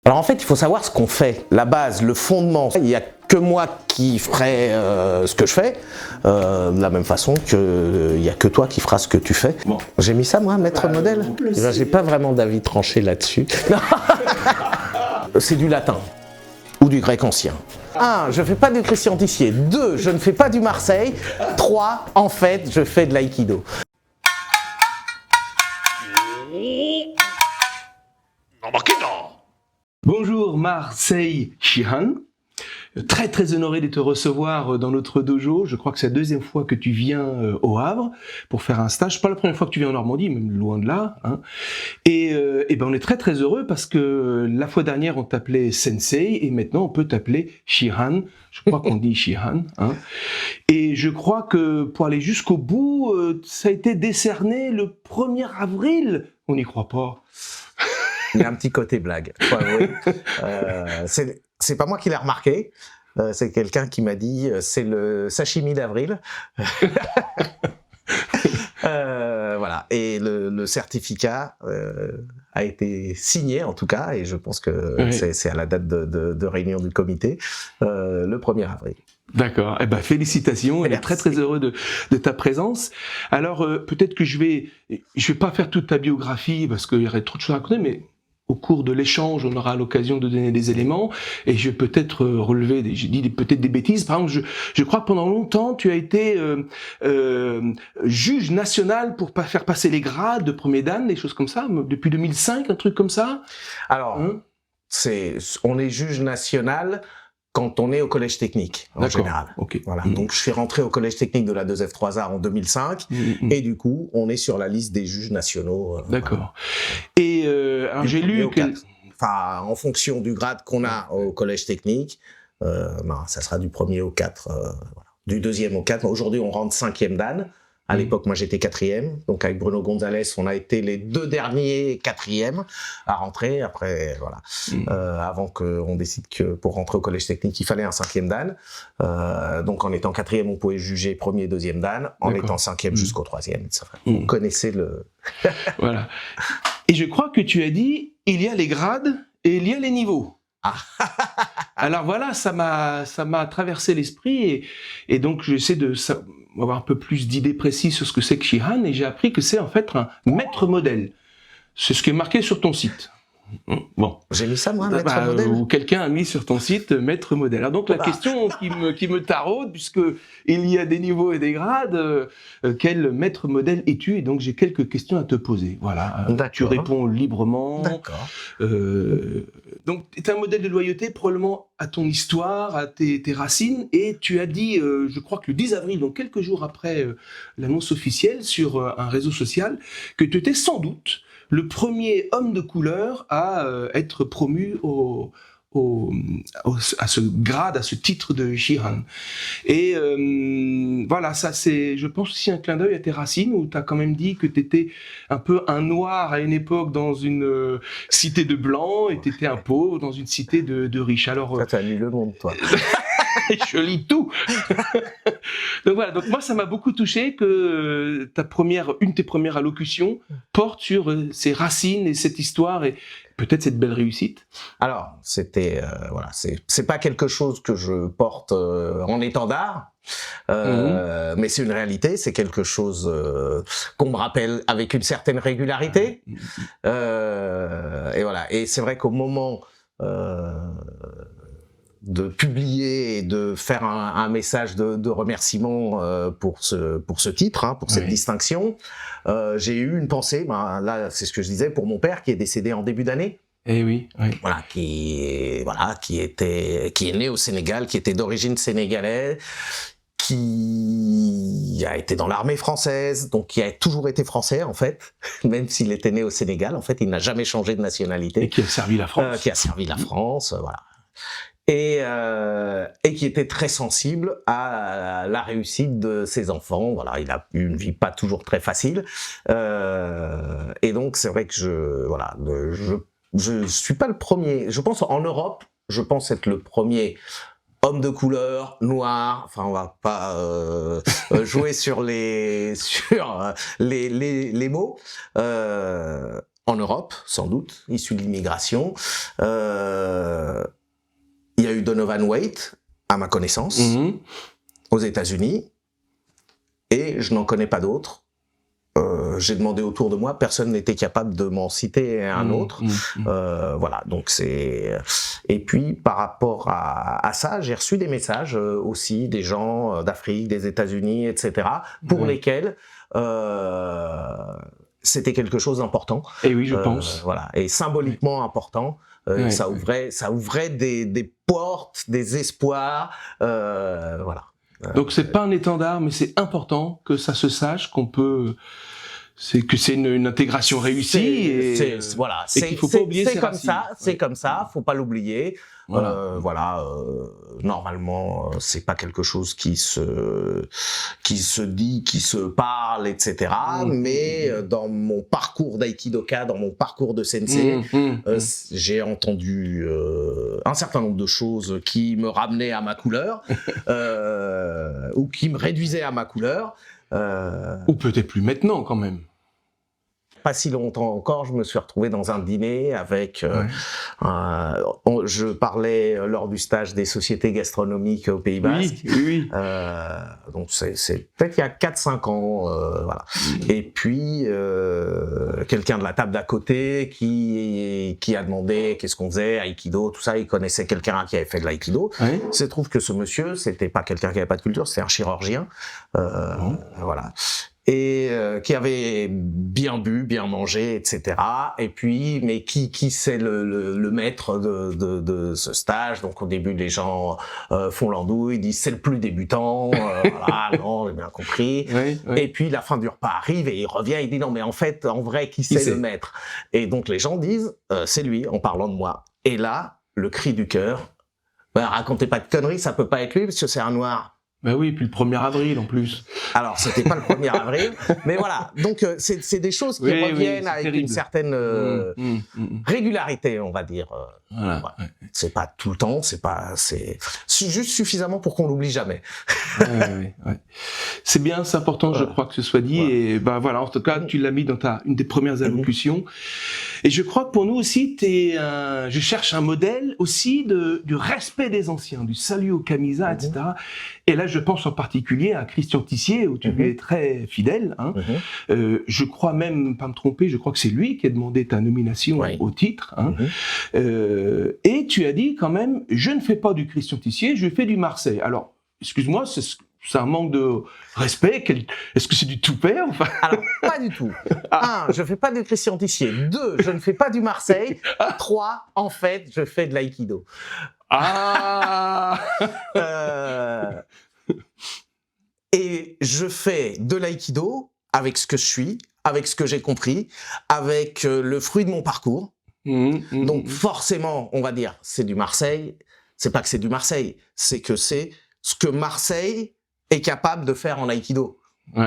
Alors en fait, il faut savoir ce qu'on fait, la base, le fondement. Il n'y a que moi qui ferai ce que je fais, de la même façon qu'il n'y a que toi qui feras ce que tu fais. Bon. J'ai mis ça moi, maître modèle. Eh ben, j'ai pas vraiment d'avis tranché là-dessus. C'est du latin ou du grec ancien. 1. Je fais pas du Christian Tissier. 2. Je ne fais pas du Marseille. 3. En fait, je fais de l'aïkido. Bonjour Marseille Shihan, très honoré de te recevoir dans notre dojo. Je crois que c'est la deuxième fois que tu viens au Havre pour faire un stage, pas la première fois que tu viens en Normandie, même loin de là. Hein. Et ben on est très heureux parce que la fois dernière on t'appelait Sensei et maintenant on peut t'appeler Shihan. Je crois qu'on dit Shihan. Hein. Et je crois que pour aller jusqu'au bout, ça a été décerné le 1er avril. On n'y croit pas. Il y a un petit côté blague, faut avouer. C'est pas moi qui l'ai remarqué, c'est quelqu'un qui m'a dit c'est le sashimi d'avril. Voilà, et le certificat a été signé en tout cas, et je pense que oui. C'est à la date de réunion du comité, le 1er avril. D'accord. Eh ben, félicitations. On est très heureux de ta présence. Alors, peut-être que je vais pas faire toute ta biographie parce qu'il y aurait trop de choses à raconter, mais au cours de l'échange, on aura l'occasion de donner des éléments et je vais peut-être relever, peut-être des bêtises. Par exemple, je crois que pendant longtemps, tu as été juge national pour faire passer les grades de premier dan, des choses comme ça, depuis 2005, un truc comme ça. Alors, on est juge national quand on est au collège technique, en général. Okay. Voilà. Donc, je suis rentré au collège technique de la 2F3A en 2005, et du coup, on est sur la liste des juges nationaux. D'accord. Voilà. Et alors j'ai lu enfin, en fonction du grade qu'on a au collège technique, ça sera du 1er au 4, voilà. Du 2e au 4. Aujourd'hui, on rentre 5e dan. À l'époque, moi, j'étais 4e. Donc, avec Bruno Gonzalez, on a été les 2 derniers 4e à rentrer. Après, voilà. Avant qu'on décide que pour rentrer au collège technique, il fallait un 5e dan. Donc, en étant 4e, on pouvait juger 1er, 2e dan. En étant 5e jusqu'au 3e. Vous connaissez le... Voilà. Et je crois que tu as dit, il y a les grades et il y a les niveaux. Ah. Alors voilà, ça m'a traversé l'esprit et donc j'essaie avoir un peu plus d'idées précises sur ce que c'est que Shihan et j'ai appris que c'est en fait un maître modèle. C'est ce qui est marqué sur ton site. Bon. J'ai mis ça, moi, maître modèle. Ou quelqu'un a mis sur ton site maître modèle. Alors donc la question qui me taraude, puisque il y a des niveaux et des grades, quel maître modèle es-tu? Et donc j'ai quelques questions à te poser. Voilà. Tu réponds librement. D'accord. Donc tu es un modèle de loyauté probablement à ton histoire, à tes racines, et tu as dit, je crois que le 10 avril, donc quelques jours après l'annonce officielle sur un réseau social, que tu étais sans doute le premier homme de couleur à être promu à ce grade, à ce titre de Shihan. Et voilà, ça c'est, je pense aussi un clin d'œil à tes racines, où tu as quand même dit que tu étais un peu un noir à une époque dans une cité de blancs, et tu étais un pauvre dans une cité de riches. Alors, ça, t'as lu le monde, toi. Je lis tout. Donc voilà, donc moi ça m'a beaucoup touché que une de tes premières allocutions porte sur ces racines et cette histoire et peut-être cette belle réussite. Alors, c'était voilà, c'est pas quelque chose que je porte en étendard, mais c'est une réalité, c'est quelque chose qu'on me rappelle avec une certaine régularité. Et voilà, et c'est vrai qu'au moment de publier et de faire un message de remerciement pour ce titre, hein, pour cette distinction, j'ai eu une pensée, là c'est ce que je disais, pour mon père qui est décédé en début d'année. Eh oui, oui. Voilà, qui est né au Sénégal, qui était d'origine sénégalaise, qui a été dans l'armée française, donc qui a toujours été français en fait, même s'il était né au Sénégal, en fait il n'a jamais changé de nationalité. Et qui a servi la France. Qui a servi la France, voilà. Et qui était très sensible à la réussite de ses enfants. Voilà, il a eu une vie pas toujours très facile. Et donc c'est vrai que je suis pas le premier. Je pense en Europe, je pense être le premier homme de couleur, noir. Enfin, on va pas jouer sur les mots. en Europe, sans doute, issu de l'immigration. Il y a eu Donovan Waitt, à ma connaissance, aux États-Unis, et je n'en connais pas d'autres. J'ai demandé autour de moi, personne n'était capable de m'en citer un autre. Voilà, donc c'est... Et puis, par rapport à ça, j'ai reçu des messages aussi des gens d'Afrique, des États-Unis, etc., pour lesquels c'était quelque chose d'important. Et oui, je pense. Voilà, et symboliquement important. Ça ouvrait des portes, des espoirs, voilà. Donc c'est pas un étendard, mais c'est important que ça se sache qu'on peut... C'est que c'est une intégration réussie. Voilà, et qu'il faut pas oublier ses racines. C'est comme ça, faut pas l'oublier. Voilà. Normalement, c'est pas quelque chose qui se dit, qui se parle, etc. Mais dans mon parcours d'aïkidoka, dans mon parcours de sensei, j'ai entendu un certain nombre de choses qui me ramenaient à ma couleur ou qui me réduisaient à ma couleur. Ou peut-être plus maintenant, quand même. Pas si longtemps encore, je me suis retrouvé dans un dîner avec... je parlais lors du stage des sociétés gastronomiques au Pays Basque. Oui. Donc c'est peut-être il y a 4-5 ans. Voilà. Et puis, quelqu'un de la table d'à côté qui a demandé qu'est-ce qu'on faisait, Aïkido, tout ça. Il connaissait quelqu'un qui avait fait de l'Aïkido. Il se trouve que ce monsieur, c'était pas quelqu'un qui avait pas de culture, c'était un chirurgien. Voilà. Et qui avait bien bu, bien mangé, etc. Et puis, mais qui c'est le maître de ce stage? Donc au début, les gens font l'andouille, disent c'est le plus débutant. Voilà, non, j'ai bien compris. Et puis la fin du repas arrive et il revient, il dit non, mais en fait, en vrai, qui c'est le maître? Et donc les gens disent c'est lui, en parlant de moi. Et là, le cri du cœur, racontez pas de conneries, ça peut pas être lui parce que c'est un noir. Ben oui, puis le 1er avril en plus. Alors, c'était pas le 1er avril, mais voilà. Donc, c'est des choses qui reviennent avec terrible. Une certaine régularité, on va dire. Voilà. C'est pas tout le temps, c'est juste suffisamment pour qu'on l'oublie jamais. C'est bien, c'est important, je crois que ce soit dit. Et ben voilà, en tout cas, tu l'as mis dans une des premières allocutions. Et je crois que pour nous aussi, je cherche un modèle aussi du respect des anciens, du salut au Kamisa, etc. Et là, je pense en particulier à Christian Tissier, où tu es très fidèle. Hein. Je crois même, pas me tromper, je crois que c'est lui qui a demandé ta nomination au titre. Hein. Et tu as dit quand même, je ne fais pas du Christian Tissier, je fais du Marseille. Alors, excuse-moi, c'est un manque de respect. Est-ce que c'est du toupet enfin? Alors, pas du tout. 1, je fais pas du Christian Tissier. 2, je ne fais pas du Marseille. 3, en fait, je fais de l'aïkido. Et je fais de l'aïkido avec ce que je suis, avec ce que j'ai compris, avec le fruit de mon parcours. Donc forcément, on va dire, c'est du Marseille. C'est pas que c'est du Marseille, c'est que c'est ce que Marseille est capable de faire en aïkido.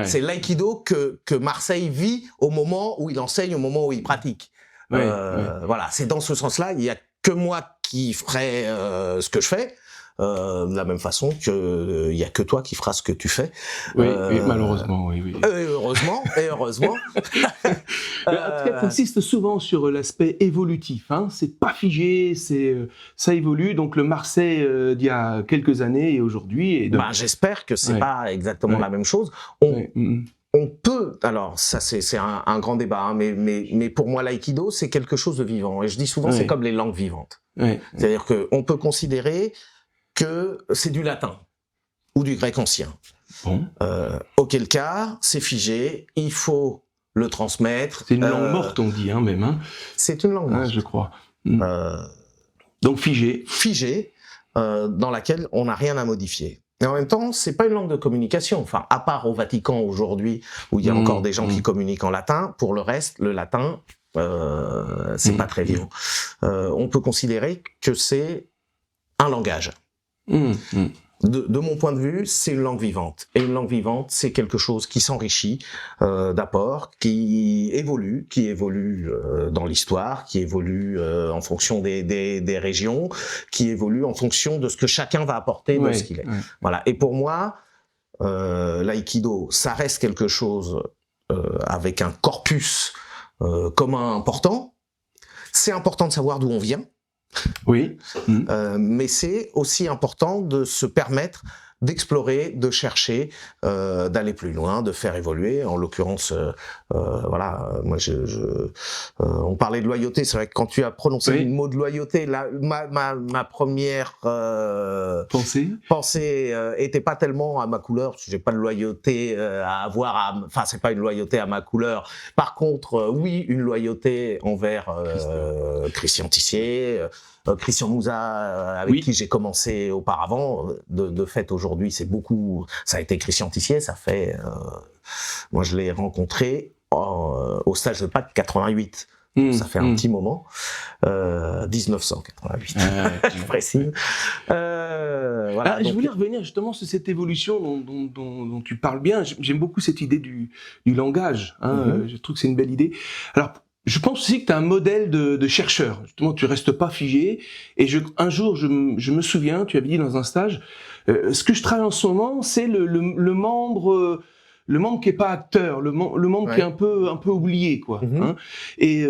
C'est l'aïkido que Marseille vit au moment où il enseigne, au moment où il pratique. Voilà, c'est dans ce sens-là. Il y a que moi qui ferai ce que je fais. De la même façon que il y a que toi qui feras ce que tu fais. Oui, malheureusement, oui. Heureusement. En tout cas, tu insistes souvent sur l'aspect évolutif. Hein. C'est pas figé, ça évolue. Donc le Marseille d'il y a quelques années et aujourd'hui. J'espère que c'est pas exactement la même chose. On peut, alors ça c'est un grand débat, hein, mais pour moi l'aïkido c'est quelque chose de vivant. Et je dis souvent c'est comme les langues vivantes. C'est-à-dire que on peut considérer que c'est du latin ou du grec ancien. Auquel cas, c'est figé, il faut le transmettre. C'est une langue morte, on dit, hein, même. Hein. C'est une langue morte. Je crois. Donc figé. Figé, dans laquelle on n'a rien à modifier. Et en même temps, c'est pas une langue de communication. Enfin, à part au Vatican aujourd'hui, où il y a encore des gens qui communiquent en latin, pour le reste, le latin, c'est pas très vivant. On peut considérer que c'est un langage. De mon point de vue, c'est une langue vivante. Et une langue vivante, c'est quelque chose qui s'enrichit d'apports, qui évolue dans l'histoire, qui évolue en fonction des régions, qui évolue en fonction de ce que chacun va apporter de ce qu'il est. Voilà. Et pour moi, l'aïkido, ça reste quelque chose avec un corpus commun important. C'est important de savoir d'où on vient. Oui. Mais c'est aussi important de se permettre d'explorer, de chercher, d'aller plus loin, de faire évoluer. En l'occurrence, voilà, moi, on parlait de loyauté. C'est vrai que quand tu as prononcé le mot de loyauté, ma première pensée était pas tellement à ma couleur, parce que j'ai pas de loyauté à avoir. Enfin, c'est pas une loyauté à ma couleur. Par contre, oui, une loyauté envers Christian Tissier. Christian Mouza, avec qui j'ai commencé auparavant, de fait aujourd'hui c'est beaucoup, ça a été Christian Tissier, ça fait, moi je l'ai rencontré au stage de Pâques 88, ça fait un petit moment, 1988, je précise. Voilà, donc, je voulais revenir justement sur cette évolution dont tu parles bien. J'aime beaucoup cette idée du langage, je trouve que c'est une belle idée. Alors, je pense aussi que tu es un modèle de chercheur. Justement, tu restes pas figé. Et un jour, je me souviens, tu avais dit dans un stage, ce que je travaille en ce moment, c'est le membre qui est pas acteur, le membre qui est un peu oublié, quoi. Hein. Et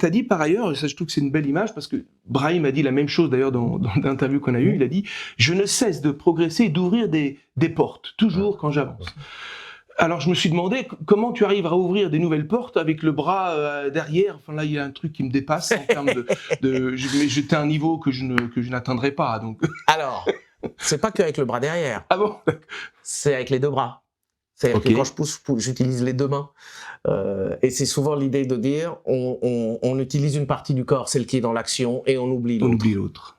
t'as dit par ailleurs, et ça je trouve que c'est une belle image, parce que Brahim a dit la même chose d'ailleurs dans l'interview qu'on a eue. Il a dit, je ne cesse de progresser et d'ouvrir des portes, toujours quand j'avance. Alors je me suis demandé comment tu arrives à ouvrir des nouvelles portes avec le bras derrière. Enfin là il y a un truc qui me dépasse en termes mais j'étais à un niveau que je n'atteindrai pas. Donc. Alors c'est pas qu'avec le bras derrière. Ah bon? C'est avec les deux bras. C'est-à-dire que quand je pousse, j'utilise les deux mains. Et c'est souvent l'idée de dire on utilise une partie du corps, celle qui est dans l'action, et on oublie l'autre.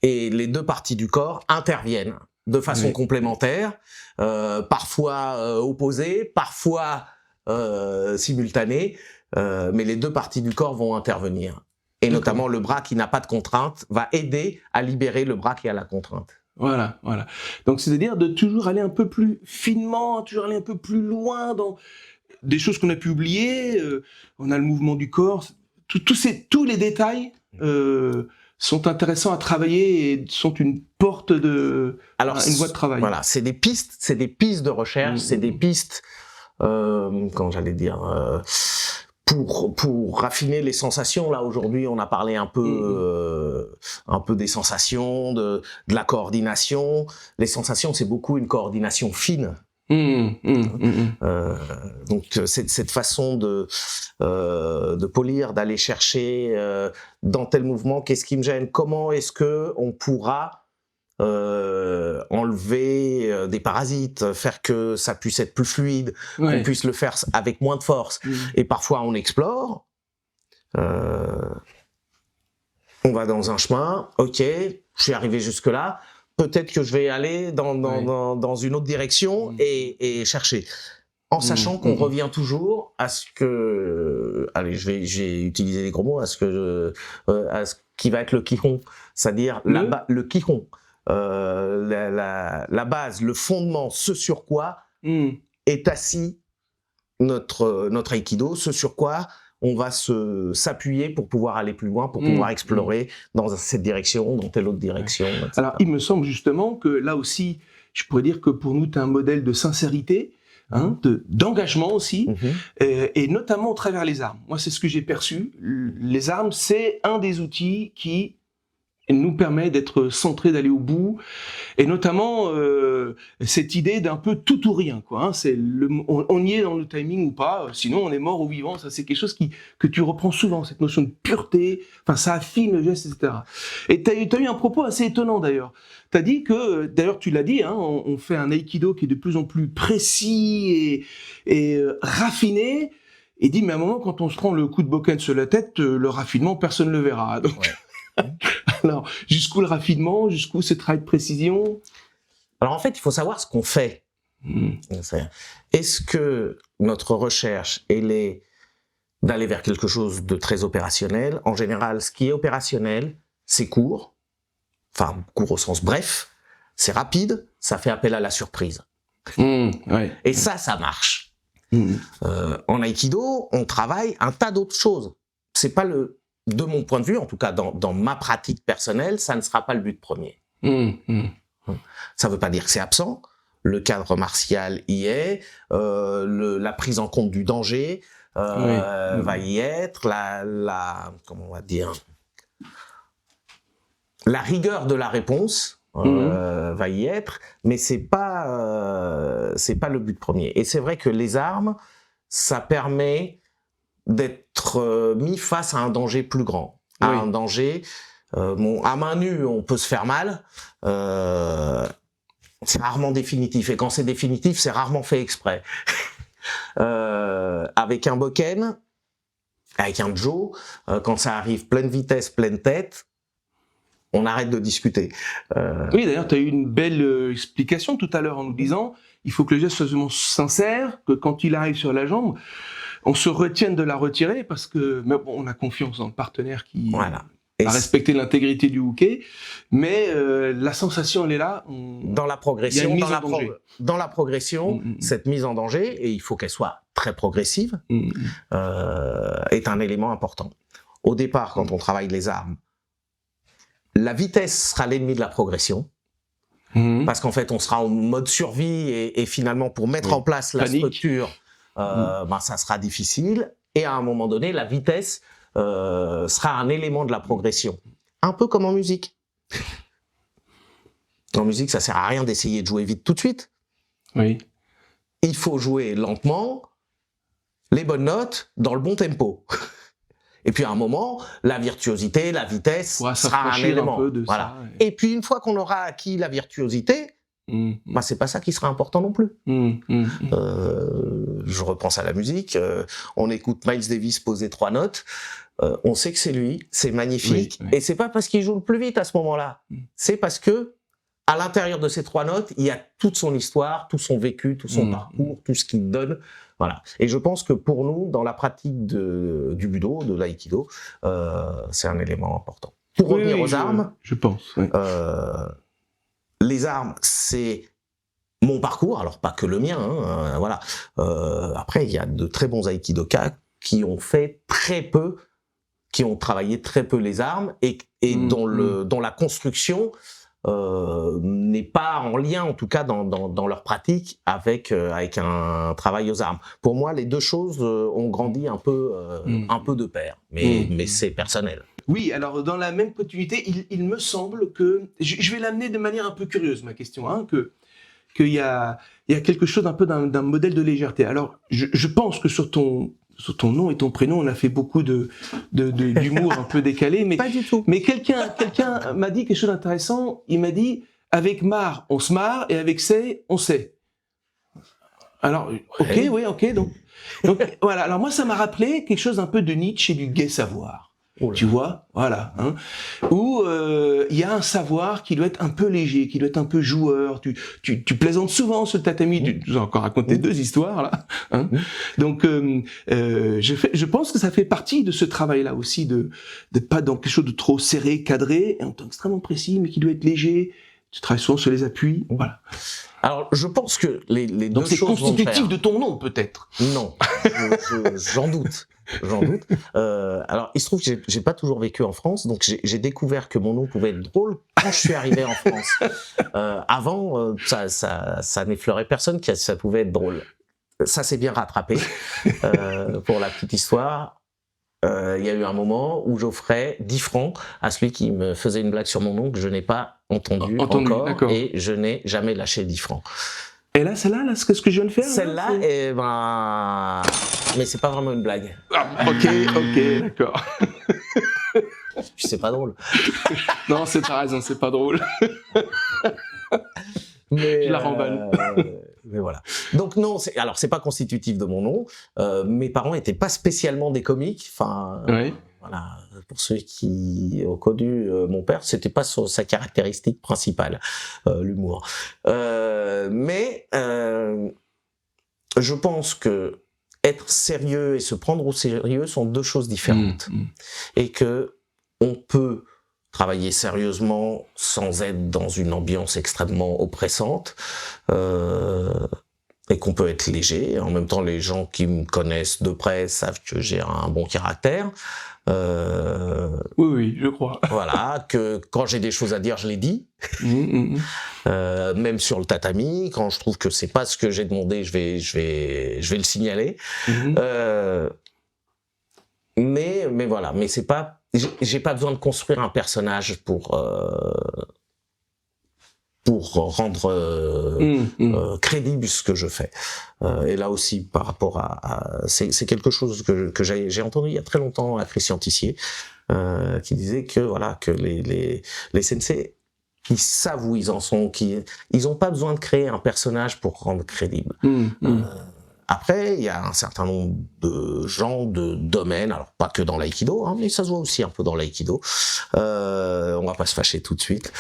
Et les deux parties du corps interviennent de façon complémentaire, parfois opposée, parfois simultanée, mais les deux parties du corps vont intervenir. Et notamment le bras qui n'a pas de contrainte va aider à libérer le bras qui a la contrainte. Voilà. Donc c'est-à-dire de toujours aller un peu plus finement, toujours aller un peu plus loin dans des choses qu'on a pu oublier. On a le mouvement du corps, tous les détails sont intéressants à travailler et sont une porte une voie de travail. Voilà, c'est des pistes de recherche, c'est des pistes, comment j'allais dire, pour raffiner les sensations. Là aujourd'hui, on a parlé un peu des sensations, de la coordination. Les sensations, c'est beaucoup une coordination fine. Donc cette façon de polir, d'aller chercher dans tel mouvement, qu'est-ce qui me gêne, comment est-ce que on pourra enlever des parasites, faire que ça puisse être plus fluide, qu'on puisse le faire avec moins de force. Et parfois on explore, on va dans un chemin, ok, je suis arrivé jusque là, peut-être que je vais aller dans une autre direction et chercher. En sachant qu'on revient toujours à ce que, allez, j'ai utilisé les gros mots, à ce qui va être le quihon, c'est-à-dire le quihon, la base, le fondement, ce sur quoi est assis notre aikido, ce sur quoi on va s'appuyer pour pouvoir aller plus loin, pour pouvoir explorer dans cette direction, dans telle autre direction. Etc. Alors, il me semble justement que là aussi, je pourrais dire que pour nous, tu es un modèle de sincérité, d'engagement aussi, et notamment au travers les armes. Moi, c'est ce que j'ai perçu. Les armes, c'est un des outils qui nous permet d'être centrés, d'aller au bout, et notamment cette idée d'un peu tout ou rien, quoi. C'est on y est dans le timing ou pas, sinon on est mort ou vivant. Ça, c'est quelque chose que tu reprends souvent, cette notion de pureté. Enfin, ça affine le geste, etc. Et t'as eu un propos assez étonnant d'ailleurs. T'as dit que, d'ailleurs, tu l'as dit, on fait un aikido qui est de plus en plus précis et raffiné. Et dit, mais à un moment, quand on se prend le coup de bokken sur la tête, le raffinement, personne ne le verra. Donc. Ouais. Alors, jusqu'où le raffinement, jusqu'où ce travail de précision? Alors en fait, il faut savoir ce qu'on fait. Est-ce que notre recherche, elle est d'aller vers quelque chose de très opérationnel? En général, ce qui est opérationnel, c'est court, enfin court au sens bref, c'est rapide, ça fait appel à la surprise. Et ça marche. En aikido, on travaille un tas d'autres choses. C'est pas de mon point de vue, en tout cas dans ma pratique personnelle, ça ne sera pas le but premier. Ça veut pas dire que c'est absent. Le cadre martial y est, la prise en compte du danger, va y être, comment on va dire, la rigueur de la réponse va y être, mais c'est pas le but premier. Et c'est vrai que les armes, ça permet d'être mis face à un danger plus grand, à un danger. À main nue, on peut se faire mal. C'est rarement définitif, et quand c'est définitif, c'est rarement fait exprès. Avec un Bokken, avec un Joe, quand ça arrive pleine vitesse, pleine tête, on arrête de discuter. Oui, d'ailleurs, tu as eu une belle explication tout à l'heure en nous disant il faut que le geste soit vraiment sincère, que quand il arrive sur la jambe, on se retienne de la retirer parce que on a confiance dans le partenaire qui a respecté l'intégrité du hooké, mais la sensation, elle est là. Dans la progression, cette mise en danger, et il faut qu'elle soit très progressive, est un élément important. Au départ, quand on travaille les armes, la vitesse sera l'ennemi de la progression, parce qu'en fait, on sera en mode survie, et finalement, pour mettre en place la structure, ça sera difficile, et à un moment donné, la vitesse sera un élément de la progression. Un peu comme en musique. En musique, ça sert à rien d'essayer de jouer vite tout de suite. Oui. Il faut jouer lentement, les bonnes notes, dans le bon tempo. Et puis à un moment, la virtuosité, la vitesse sera un élément. Voilà. Et puis une fois qu'on aura acquis la virtuosité, c'est pas ça qui sera important non plus. Je repense à la musique, on écoute Miles Davis poser 3 notes, on sait que c'est lui, c'est magnifique, et c'est pas parce qu'il joue le plus vite à ce moment-là, c'est parce que à l'intérieur de ces 3 notes, il y a toute son histoire, tout son vécu, tout son parcours, tout ce qu'il donne. Voilà. Et je pense que pour nous, dans la pratique du budo, de l'aïkido, c'est un élément important. Pour revenir aux armes, je pense. Oui. Les armes, c'est mon parcours, alors pas que le mien. Voilà. Après, il y a de très bons aïkidokas qui ont fait très peu, qui ont travaillé très peu les armes et dont la construction n'est pas en lien, en tout cas dans leur pratique, avec un travail aux armes. Pour moi, les deux choses ont grandi un peu de pair, mais c'est personnel. Oui, alors dans la même continuité, il me semble que, je vais l'amener de manière un peu curieuse, ma question, qu'il y a quelque chose un peu d'un modèle de légèreté. Alors, je pense que sur ton nom et ton prénom, on a fait beaucoup d'humour un peu décalé, mais pas du tout. Mais quelqu'un m'a dit quelque chose d'intéressant. Il m'a dit avec marre, on se marre, et avec sait, on sait. Alors, ok, donc voilà. Alors moi, ça m'a rappelé quelque chose un peu de Nietzsche et du gai savoir. Tu vois, voilà, où il y a un savoir qui doit être un peu léger, qui doit être un peu joueur. Tu plaisantes souvent sur le tatami. Tu nous as encore raconté 2 histoires là. Donc, je pense que ça fait partie de ce travail-là aussi, de pas dans quelque chose de trop serré, cadré, et en tant extrêmement précis, mais qui doit être léger. Tu travailles souvent sur les appuis, voilà. Alors, je pense que les deux choses. Donc c'est constitutif de ton nom, peut-être. Non, j'en doute. Alors, il se trouve que j'ai pas toujours vécu en France, donc j'ai découvert que mon nom pouvait être drôle quand je suis arrivé en France. Avant, ça n'effleurait personne que ça pouvait être drôle. Ça s'est bien rattrapé. Pour la petite histoire, il y a eu un moment où j'offrais 10 francs à celui qui me faisait une blague sur mon nom que je n'ai pas entendu encore, d'accord. Et je n'ai jamais lâché 10 francs. Et là, celle-là, ce que je viens de faire. Celle-là, mais c'est pas vraiment une blague. Ok, d'accord. C'est pas drôle. Non, t'as raison, c'est pas drôle. Mais, je la remballe. Mais voilà. Donc non, c'est pas constitutif de mon nom. Mes parents étaient pas spécialement des comiques. Enfin, voilà. Pour ceux qui ont connu mon père, c'était pas sa caractéristique principale, l'humour. Mais je pense que être sérieux et se prendre au sérieux sont 2 choses différentes, et que on peut travailler sérieusement sans être dans une ambiance extrêmement oppressante, et qu'on peut être léger. En même temps, les gens qui me connaissent de près savent que j'ai un bon caractère. Oui, je crois. Voilà, que quand j'ai des choses à dire, je les dis. Même sur le tatami, quand je trouve que c'est pas ce que j'ai demandé, je vais le signaler. Mais voilà, mais c'est pas, j'ai pas besoin de construire un personnage pour rendre crédible ce que je fais. Et là aussi, par rapport c'est quelque chose que j'ai entendu il y a très longtemps à Christian Tissier, qui disait que voilà, que les sensei, ils savent où ils en sont, ils ont pas besoin de créer un personnage pour rendre crédible. Après, il y a un certain nombre de gens, de domaines, alors pas que dans l'aïkido, hein, mais ça se voit aussi un peu dans l'aïkido. On va pas se fâcher tout de suite.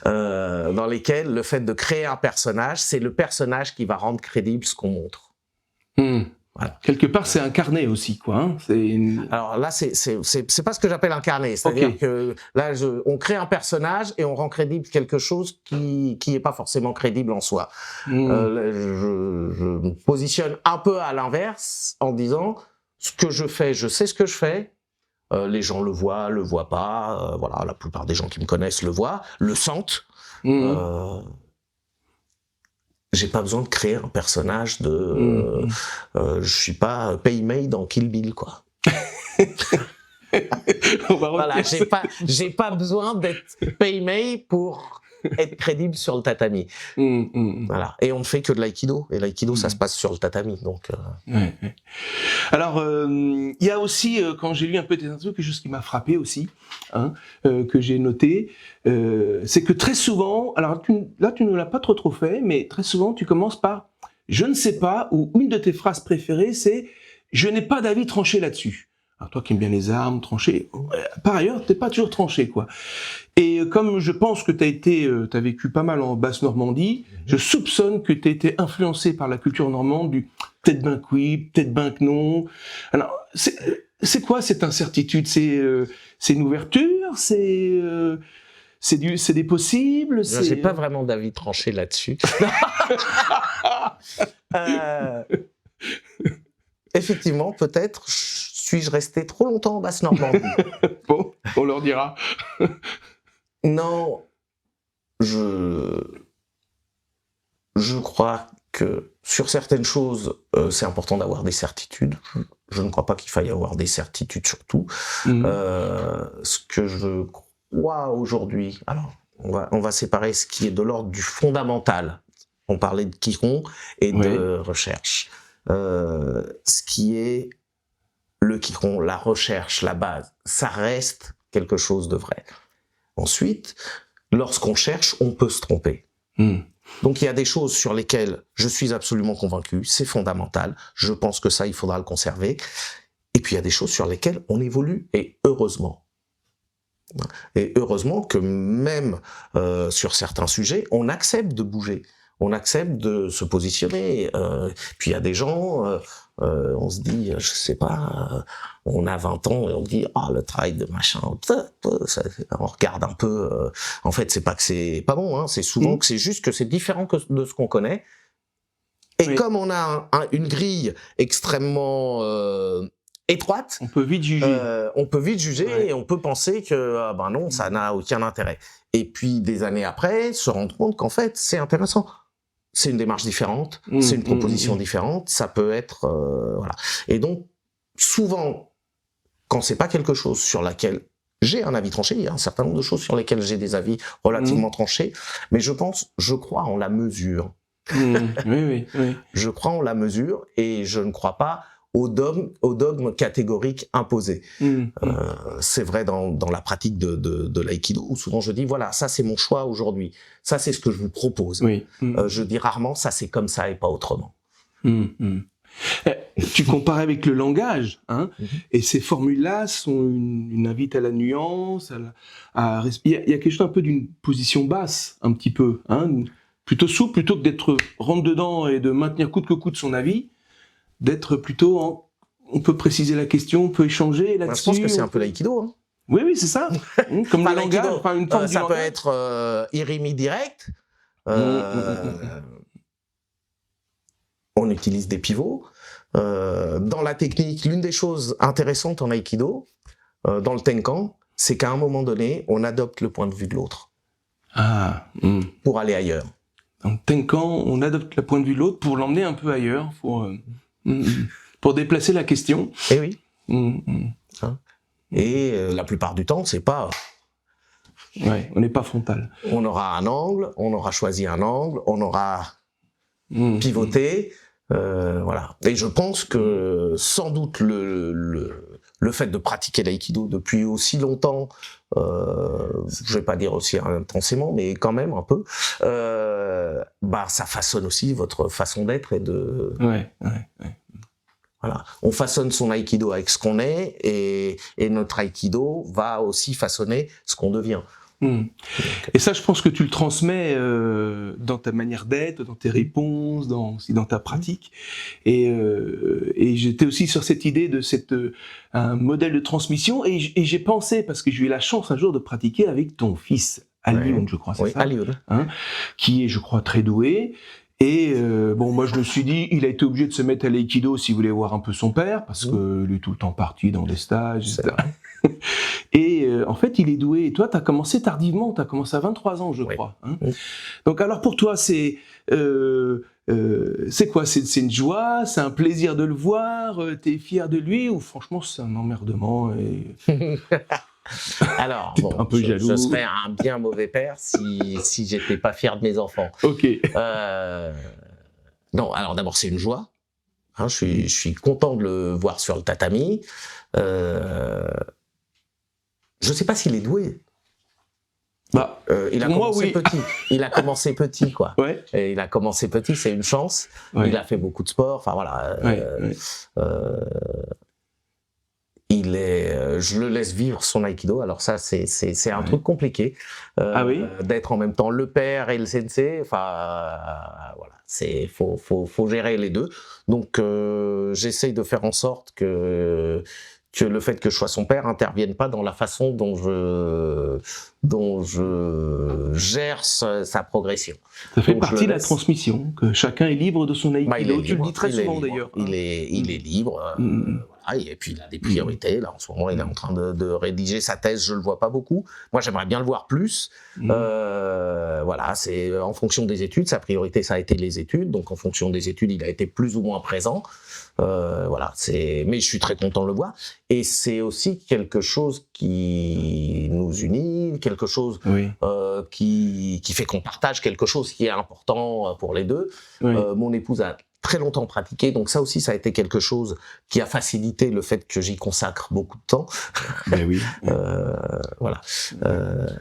Dans lesquels le fait de créer un personnage, c'est le personnage qui va rendre crédible ce qu'on montre. Voilà. Quelque part, c'est incarné aussi, quoi. Hein. Alors là, c'est pas ce que j'appelle incarné. C'est-à-dire que là, on crée un personnage et on rend crédible quelque chose qui est pas forcément crédible en soi. Je me positionne un peu à l'inverse en disant ce que je fais, je sais ce que je fais. Les gens le voient pas. Voilà, la plupart des gens qui me connaissent le voient, le sentent. J'ai pas besoin de créer un personnage de. Je suis pas Pei Mei dans Kill Bill, quoi. Voilà, j'ai pas besoin d'être Pei Mei pour être crédible sur le tatami. Voilà. Et on ne fait que de l'aïkido. Et l'aïkido, ça se passe sur le tatami. Donc. Alors, il y a aussi, quand j'ai lu un peu tes interviews, quelque chose qui m'a frappé aussi, hein, que j'ai noté, c'est que très souvent, alors là tu ne l'as pas trop fait, mais très souvent tu commences par « je ne sais pas » ou une de tes phrases préférées, c'est « je n'ai pas d'avis tranché là-dessus ». Alors toi qui aimes bien les armes, trancher, par ailleurs, t'es pas toujours tranché, quoi. Et comme je pense que t'as vécu pas mal en Basse-Normandie, je soupçonne que t'as été influencé par la culture normande du peut-être ben que oui, peut-être ben que non. Alors, c'est quoi cette incertitude? C'est une ouverture? C'est des possibles? J'ai pas vraiment d'avis tranché là-dessus. Effectivement, peut-être suis-je resté trop longtemps en Basse-Normandie. Bon, on leur dira. Non, je crois que sur certaines choses, c'est important d'avoir des certitudes. Je ne crois pas qu'il faille avoir des certitudes sur tout. Ce que je crois aujourd'hui, alors on va séparer ce qui est de l'ordre du fondamental. On parlait de Kiron et de recherche. Ce qui est le Kiron, la recherche, la base, ça reste quelque chose de vrai. Ensuite, lorsqu'on cherche, on peut se tromper. Donc il y a des choses sur lesquelles je suis absolument convaincu, c'est fondamental, je pense que ça, il faudra le conserver. Et puis il y a des choses sur lesquelles on évolue, et heureusement. Et heureusement que même sur certains sujets, on accepte de bouger. On accepte de se positionner. Puis il y a des gens, on se dit, je sais pas, on a 20 ans et on dit, le travail de machin, on regarde un peu. En fait, c'est pas que c'est pas bon, hein, c'est souvent que c'est juste que c'est différent de ce qu'on connaît. Et comme on a une grille extrêmement étroite, on peut vite juger. Et on peut penser que non, ça n'a aucun intérêt. Et puis des années après, se rendre compte qu'en fait, c'est intéressant. C'est une démarche différente, c'est une proposition différente, ça peut être voilà. Et donc souvent, quand c'est pas quelque chose sur laquelle j'ai un avis tranché, il y a un certain nombre de choses sur lesquelles j'ai des avis relativement tranchés, mais je crois en la mesure. Oui. Je crois en la mesure et je ne crois pas au dogme catégorique imposé. C'est vrai dans la pratique de l'aïkido, où souvent je dis, voilà, ça c'est mon choix aujourd'hui, ça c'est ce que je vous propose. Je dis rarement, ça c'est comme ça et pas autrement. Tu compares avec le langage, hein, et ces formules-là sont une invite à la nuance, il y a quelque chose un peu d'une position basse, un petit peu, hein, plutôt souple, plutôt que d'être rentre dedans et de maintenir coûte que coûte son avis, d'être plutôt on peut préciser la question, on peut échanger là-dessus. Je pense que c'est un peu l'aïkido. Hein. Oui, c'est ça. Comme le langage, une forme ça peut être irimi direct. on utilise des pivots. Dans la technique, l'une des choses intéressantes en Aïkido, dans le Tenkan, c'est qu'à un moment donné, on adopte le point de vue de l'autre pour aller ailleurs. En Tenkan, on adopte le point de vue de l'autre pour l'emmener un peu ailleurs, pour déplacer la question. Eh oui. Hein. Et la plupart du temps, c'est pas... Ouais, on n'est pas frontal. On aura un angle, on aura choisi un angle, on aura pivoté, voilà. Et je pense que sans doute le fait de pratiquer l'aïkido depuis aussi longtemps, je vais pas dire aussi intensément, mais quand même un peu, ça façonne aussi votre façon d'être et de... Ouais. Voilà. On façonne son aïkido avec ce qu'on est, et notre aïkido va aussi façonner ce qu'on devient. Et ça, je pense que tu le transmets dans ta manière d'être, dans tes réponses, aussi dans ta pratique. Et j'étais aussi sur cette idée de un modèle de transmission. Et j'ai pensé, parce que j'ai eu la chance un jour de pratiquer avec ton fils, Alioun, je crois, c'est ça, Alioun. Qui est, je crois, très doué. Et moi je me suis dit, il a été obligé de se mettre à l'aïkido s'il voulait voir un peu son père, parce que lui est tout le temps parti dans des stages, etc. Et en fait, il est doué. Et toi, t'as commencé tardivement, t'as commencé à 23 ans, je crois. Donc alors pour toi, c'est quoi? C'est une joie, c'est un plaisir de le voir, t'es fier de lui, ou franchement c'est un emmerdement Alors, un peu jaloux. Je serais un bien mauvais père si j'étais pas fier de mes enfants. Ok. Non, alors d'abord c'est une joie. Je suis content de le voir sur le tatami. Je sais pas s'il est doué. Il a commencé petit. Il a commencé petit, quoi. Ouais. Et il a commencé petit, c'est une chance. Ouais. Il a fait beaucoup de sport. Enfin voilà. Je le laisse vivre son aïkido. Alors ça, c'est un truc compliqué. D'être en même temps le père et le sensei. Enfin, voilà. Faut gérer les deux. Donc, j'essaye de faire en sorte que le fait que je sois son père intervienne pas dans la façon dont je gère sa progression. Ça fait partie de la transmission, que chacun est libre de son aïkido. Tu le dis très souvent d'ailleurs. Il est libre. Voilà, et puis il a des priorités. Là, en ce moment, il est en train de rédiger sa thèse. Je le vois pas beaucoup. Moi, j'aimerais bien le voir plus. Voilà, c'est en fonction des études. Sa priorité, ça a été les études. Donc, en fonction des études, il a été plus ou moins présent. Voilà, mais je suis très content de le voir. Et c'est aussi quelque chose qui nous unit, quelque chose qui fait qu'on partage quelque chose qui est important pour les deux. Mon épouse a très longtemps pratiqué, donc ça aussi, ça a été quelque chose qui a facilité le fait que j'y consacre beaucoup de temps. Voilà.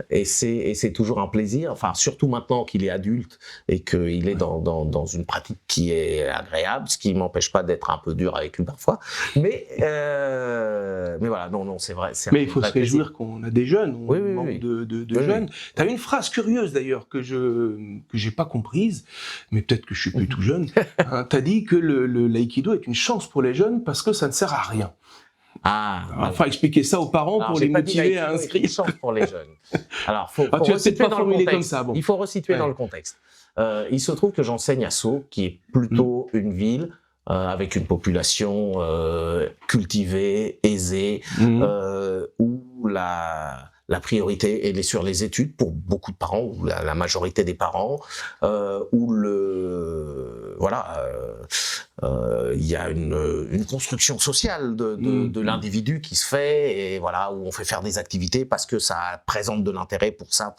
Et c'est toujours un plaisir, enfin, surtout maintenant qu'il est adulte et qu'il est dans une pratique qui est agréable, ce qui m'empêche pas d'être un peu dur avec lui parfois. Mais voilà, non, c'est vrai. Mais il faut se réjouir qu'on a des jeunes, on manque de jeunes. Tu as une phrase curieuse d'ailleurs que j'ai pas comprise, mais peut-être que je suis plus tout jeune. T'as dit que l'aïkido est une chance pour les jeunes parce que ça ne sert à rien. Enfin, expliquer ça aux parents pour les motiver à inscrire. Une chance pour les jeunes. Alors, faut tu as peut-être pas formulé comme ça. Il faut resituer dans le contexte. Il se trouve que j'enseigne à Sceaux, qui est plutôt une ville avec une population cultivée, aisée, où la priorité elle est sur les études pour beaucoup de parents, ou la majorité des parents, où il y a une construction sociale de l'individu qui se fait, et voilà, où on fait faire des activités parce que ça présente de l'intérêt pour ça.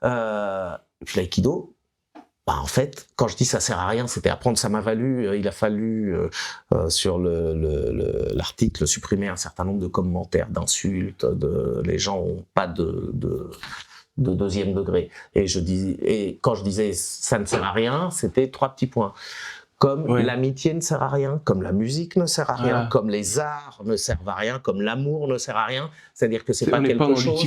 Et puis l'aïkido, en fait, quand je dis ça sert à rien, c'était apprendre, ça m'a valu, il a fallu sur l'article supprimer un certain nombre de commentaires, d'insultes, les gens ont pas de deuxième degré. Et quand je disais ça ne sert à rien, c'était 3 petits points. Comme l'amitié ne sert à rien, comme la musique ne sert à rien, comme les arts ne servent à rien, comme l'amour ne sert à rien. C'est-à-dire que c'est pas quelque chose.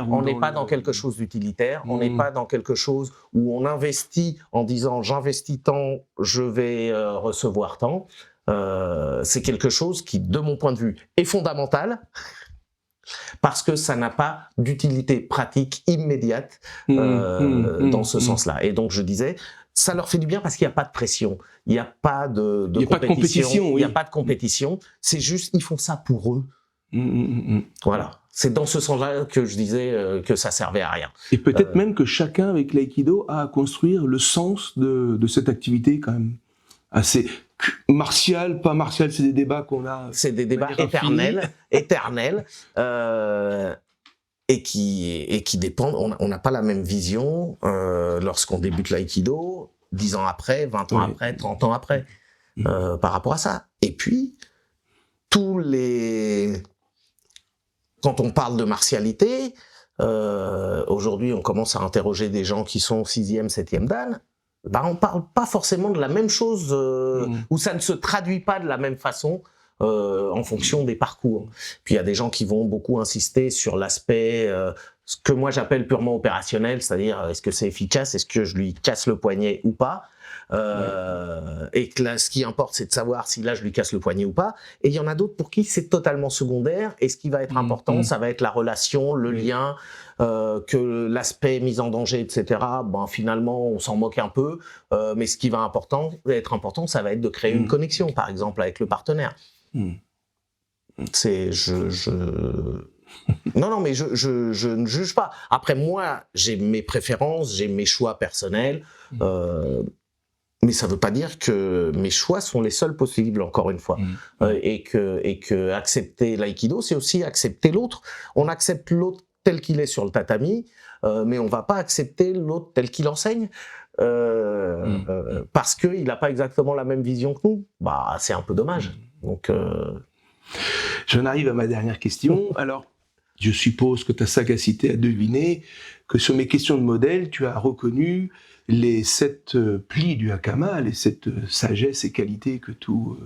On n'est pas dans quelque chose d'utilitaire. On n'est pas dans quelque chose où on investit en disant j'investis tant, je vais recevoir tant. C'est quelque chose qui, de mon point de vue, est fondamental. Parce que ça n'a pas d'utilité pratique immédiate dans ce sens-là. Et donc je disais, ça leur fait du bien parce qu'il n'y a pas de pression, il n'y a pas de Il y a pas de compétition, il oui. n'y a pas de compétition. C'est juste, ils font ça pour eux. Voilà. C'est dans ce sens-là que je disais que ça servait à rien. Et peut-être même que chacun avec l'aïkido a à construire le sens de cette activité quand même assez martial, pas martial, c'est des débats qu'on a. C'est des débats éternels, et qui dépendent. On n'a pas la même vision lorsqu'on débute l'aïkido, 10 ans après, 20 ans après, 30 ans après, par rapport à ça. Et puis, quand on parle de martialité, aujourd'hui, on commence à interroger des gens qui sont 6e, 7e dan. On parle pas forcément de la même chose, ou ça ne se traduit pas de la même façon en fonction des parcours. Puis il y a des gens qui vont beaucoup insister sur l'aspect, ce que moi j'appelle purement opérationnel, c'est-à-dire est-ce que c'est efficace, est-ce que je lui casse le poignet ou pas. Et que là, ce qui importe, c'est de savoir si là je lui casse le poignet ou pas. Et il y en a d'autres pour qui c'est totalement secondaire. Et ce qui va être important, ça va être la relation, le lien, que l'aspect mise en danger, etc. Finalement, on s'en moque un peu. Mais ce qui va être important, ça va être de créer une connexion, par exemple, avec le partenaire. C'est Non, mais je ne juge pas. Après, moi, j'ai mes préférences, j'ai mes choix personnels. Mais ça ne veut pas dire que mes choix sont les seuls possibles, encore une fois. Et que accepter l'aïkido, c'est aussi accepter l'autre. On accepte l'autre tel qu'il est sur le tatami, mais on ne va pas accepter l'autre tel qu'il enseigne, parce qu'il n'a pas exactement la même vision que nous. C'est un peu dommage. Donc, J'en arrive à ma dernière question. Alors, je suppose que ta sagacité a deviné que sur mes questions de modèle, tu as reconnu les 7 plis du hakama, les 7 sagesses et qualités que tout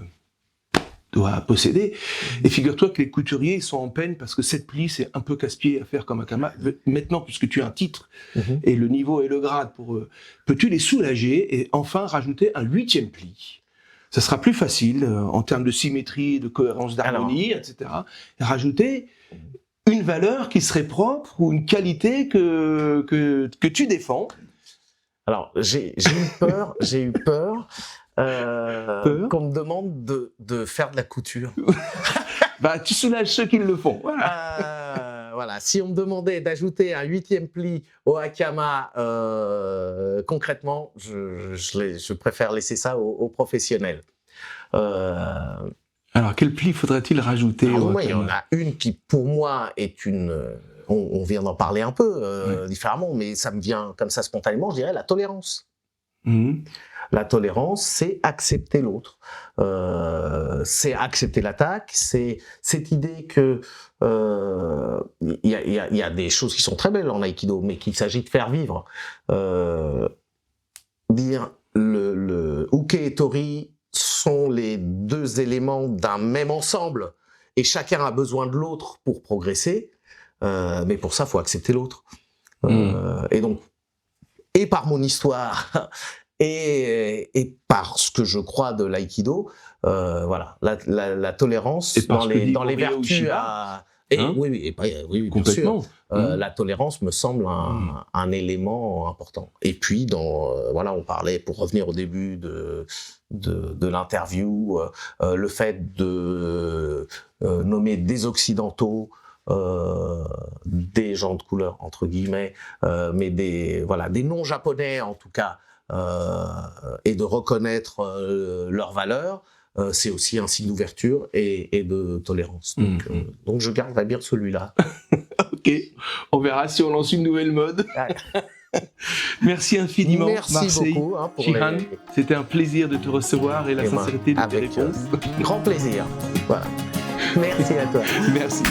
doit posséder. Et figure-toi que les couturiers sont en peine parce que 7 plis, c'est un peu casse-pied à faire comme hakama. Maintenant, puisque tu as un titre et le niveau et le grade pour eux, peux-tu les soulager et enfin rajouter un 8e pli? Ça sera plus facile en termes de symétrie, de cohérence, d'harmonie, etc. Et rajouter une valeur qui serait propre ou une qualité que tu défends. Alors, j'ai eu peur qu'on me demande de faire de la couture. Tu soulages ceux qui le font. Voilà. Si on me demandait d'ajouter un 8e pli au hakama, concrètement, je préfère laisser ça aux professionnels. Alors, quel pli faudrait-il rajouter au hakama ? Il y en a une qui, pour moi, est une... On vient d'en parler un peu différemment, mais ça me vient comme ça spontanément, je dirais la tolérance. La tolérance, c'est accepter l'autre. C'est accepter l'attaque, c'est cette idée que il y a des choses qui sont très belles en aïkido, mais qu'il s'agit de faire vivre. Dire le uke et tori sont les 2 éléments d'un même ensemble, et chacun a besoin de l'autre pour progresser. Mais pour ça, faut accepter l'autre. Et donc, et par mon histoire, et par ce que je crois de l'aïkido, voilà, la tolérance dans les vertus à... Oui, bien sûr. La tolérance me semble un élément important. Et puis, on parlait, pour revenir au début de l'interview, le fait de nommer des occidentaux, des gens de couleur entre guillemets, mais des non-japonais en tout cas, et de reconnaître leurs valeurs, c'est aussi un signe d'ouverture et de tolérance. Donc je garderai bien celui-là. Ok, on verra si on lance une nouvelle mode. Merci infiniment. Merci beaucoup. Shihan, c'était un plaisir de te recevoir et la sincérité de tes réponses. Grand plaisir. Voilà. Merci à toi. Merci.